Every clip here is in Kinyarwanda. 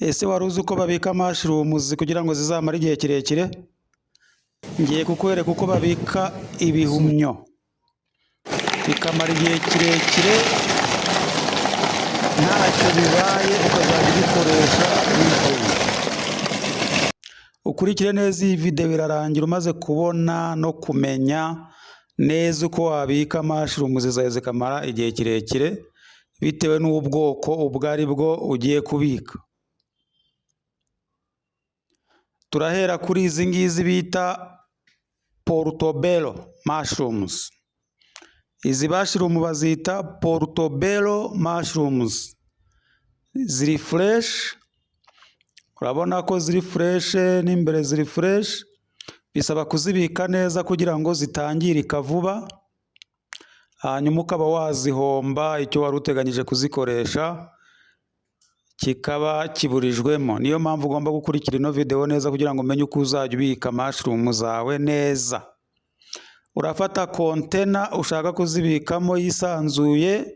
Ese wari uzi uko babika mushrooms kugira ngo zizamare igihe kirekire? Ngiye kukwereka uko babika ibihumyo bikamara igihe kirekire ntacyo bibaye, ukazajya ubikoresha witonze. Ukurikire neza iyi video birarangira umaze kubona no kumenya neza uko wabika mushrooms zawe zikamara igihe kirekire bitewe n'ubwoko ubwo ari bwo ugiye kubika. Turahera kuri izi ngizi bita portobello mushrooms. Izi mushroom bazita portobello mushrooms. Ziri fresh, urabona ko ziri fresh, n'imbere ziri fresh. Bisaba kuzibika neza kugira ngo zitangirika vuba, hanyuma ukaba wazihomba icyo wari uteganyije kuzikoresha kikaba kiburijwemo. Niyo mpamvu ugomba gukurikira ino video neza kugira ngo umenye uko uzajya ubika mushroom zawe neza. Urafata container ushaka kuzibikamo yisanzuye,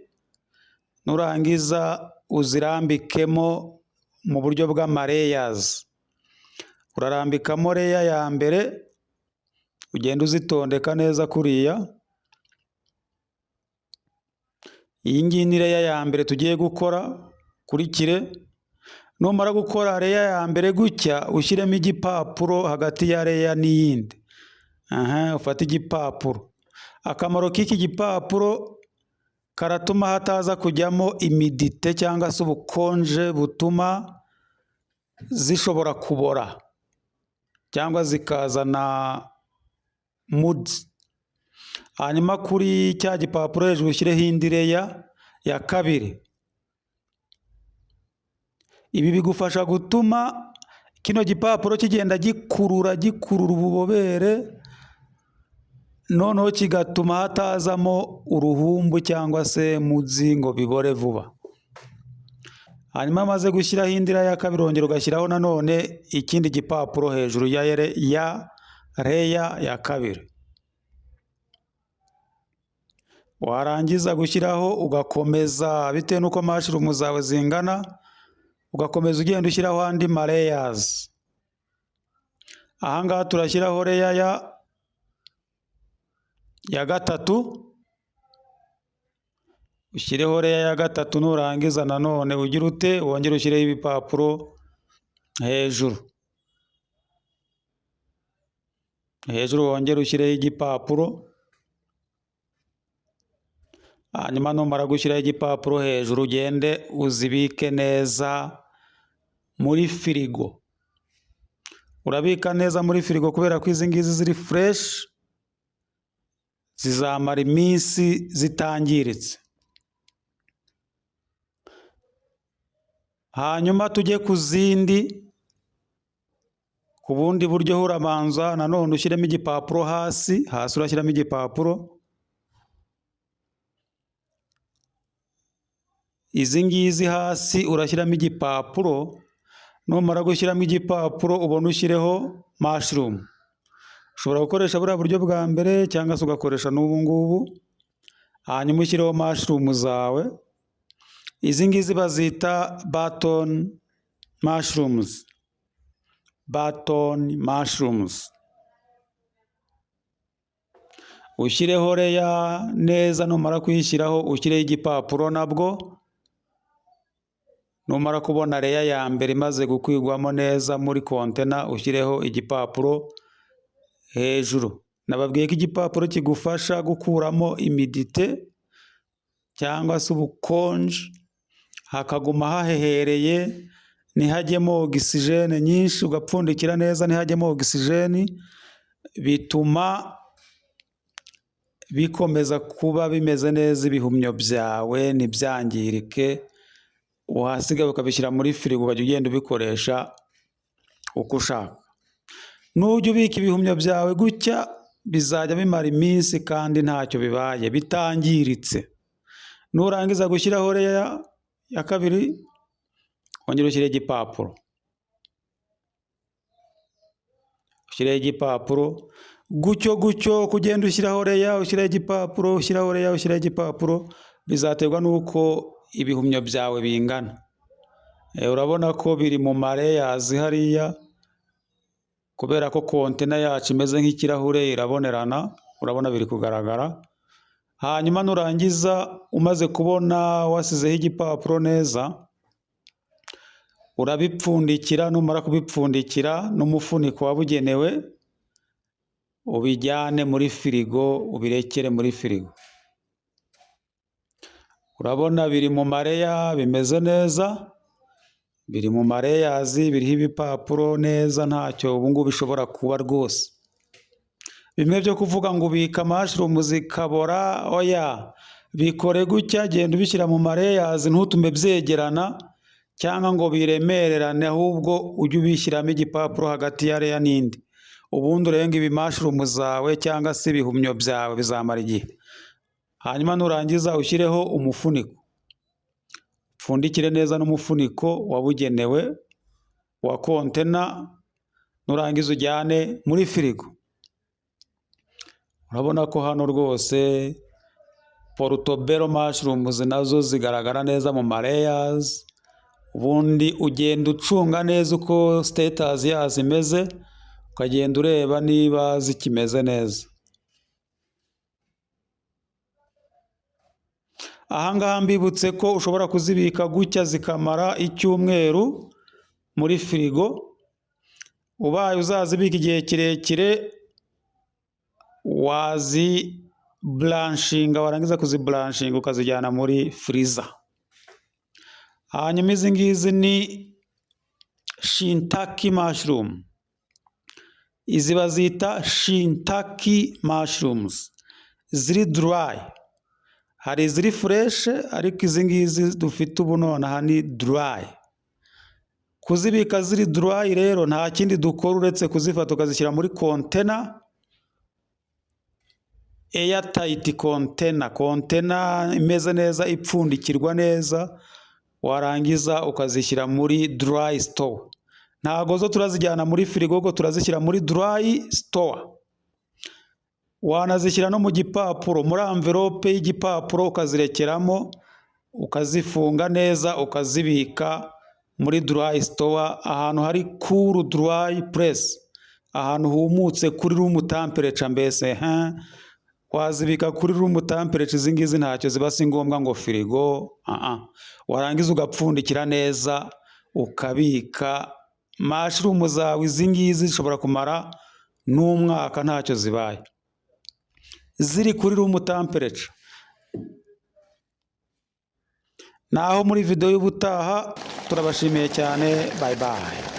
nurangiza uzirambikemo mu buryo bw'amareyers. Urarambikamo layer ya mbere, ugenda uzitondeka neza kuriya. Iyi ngiyi ni layer ya mbere tugiye gukora, kurikire. Numara gukora layer ya mbere gutya, ushyiremo igipapuro hagati ya layer n'iyindi. Ufata igipapuro. Akamaro k'iki gipapuro karatuma hataza kujyamo imidite cyangwa se ubukonje butuma zishobora kubora cyangwa zikazana moods. Hanyuma kuri cya gipapuro hejuru ushyireho indi layer ya kabiri. Ibi bigufasha gutuma kino gipapuro kigenda gikurura ububobere, noneho kigatuma hatazamo uruhumbu cyangwa se mudzi ngo bibore vuba. Hanyuma amaze gushyiraho indi layer ya kabiri, ongera ugashyiraho nanone ikindi gipapuro hejuru ya layer ya kabiri. Warangiza gushyiraho ugakomeza bitewe n'uko mushroom zawe zingana, ugakomeza ugenda ushyiraho andi ma layers. Ahangaha turashyiraho layer ya gatatu. Ushyireho layer ya gatatu, nurangiza nanone ugira ute, wongere ushyireho ibipapuro hejuru. Wongere ushyireho igipapuro. Hanyuma numara gushyiraho igipapuro hejuru, ugende uzibike neza muri firigo. Urabika neza muri firigo kubera ko izi ngizi ziri fresh, zizamara iminsi zitangiritse. Hanyuma tujye ku zindi. Ku bundi buryo urabanza nanone ushyiremo igipapuro hasi urashyiramo igipapuro. Izi ngizi hasi urashyiramo igipapuro. Numara gushyiramo igipapuro ubona ushyireho mushroom. Ushobora gukoresha buriya buryo bwa mbere cyangwa se ugakoresha n'ubu ngubu. Hanyuma ushyireho mushroom zawe. Izi ngizi bazita button mushrooms. Button mushrooms. Ushyireho layer neza, numara kuyishyiraho ushyireho igipapuro nabwo. Numara kubona layer ya mbere imaze gukwigwamo neza muri container, ushyireho igipapuro hejuru. Nababwiye ko igipapuro kigufasha gukuramo imidite cyangwa se ubukonje, hakaguma hahehereye, ntihajyemo oxygene nyinshi, ugapfundikira neza ntihajyemo oxygene. Bituma bikomeza kuba bimeze neza ibihumyo byawe, ntibyangirike. Uhasiga ukabishyira muri firigo, ukajya ugenda ubikoresha uko ushaka. Nujya ubika ibihumyo byawe gutya, bizajya bimara iminsi kandi ntacyo bibaye, bitangiritse. Nurangiza gushyiraho layer ya kabiri, wongera ushyire igipapuro. Ushyire igipapuro gutyo kugenda ushyiraho layer, ushyiraho igipapuro, ushyiraho layer, ushyiraho igipapuro. Bizaterwa n'uko ibihumyo byawe bingana. Urabona ko biri mu mareyazi hariya, kubera ko kontena yacu imeze nk'ikirahure irabonerana, urabona biri kugaragara. Hanyuma nurangiza umaze kubona wasizeho igipapuro neza, urabipfundikira, numara kubipfundikira n'umufuniko wabugenewe, ubijyane muri firigo, ubirekere muri firigo. Urabona biri mu mareya, bimeze neza, biri mu mareyazi, biriho ibipapuro neza, ntacyo ubungubu bishobora kuba rwose. Bimwe byo kuvuga ngo ubika mushroom zikabora, oya, bikore gutya, genda ubishyira mu mareyazi, ntutume byegerana cyangwa ngo biremererane, ahubwo ujye ubishyiramo igipapuro hagati ya reya n'indi. Ubundi urenga ibi mushroom zawe cyangwa se ibihumyo byawe bizamara igihe. Hanyuma nurangiza ushyireho umufuniko, upfundikire neza n'umufuniko wabugenewe wa kontena, nurangiza ujyane muri firigo. Urabona ko hano rwose portobello mushrooms nazo zigaragara neza mu mareyazi. Ubundi ugenda ucunga neza uko status yazo imeze, ukagenda ureba niba zikimeze neza. Ahangaha mbibutse ko ushobora kuzibika gutya zikamara icyumweru muri firigo. Ubaye uzazibika igihe kirekire, waziblanshinga, warangiza kuziblanshinga ukazijyana muri freezer. Hanyuma izi ngizi ni shiitake mushroom. Izi bazita shiitake mushrooms, ziri dry. Hari iziri fresh, ariko izi ngizi dufite ubu nonaha ni dry. Kuzibika ziri dry rero nta kindi dukora uretse kuzifata ukazishyira muri kontena, airtight kontena imeze neza, ipfundikirwa neza, warangiza ukazishyira muri dry store. Ntago zo turazijyana muri firigo, ahubwo turazishyira muri dry store. Wanazishyira no mu gipapuro, muri envelope y'igipapuro ukazirekeramo, ukazifunga neza, ukazibika muri dry store, ahantu hari cool dry place, ahantu humutse kuri room temperature mbese. Wazibika kuri room temperature, izi ngizi ntacyo ziba, si ngombwa ngo firigo. Warangiza ugapfundikira neza, ukabika mushroom zawe. Izi ngizi zishobora kumara n'umwaka ntacyo zibaye, ziri kuri room temperature. Naho muri video y'ubutaha, turabashimiye cyane, bye bye.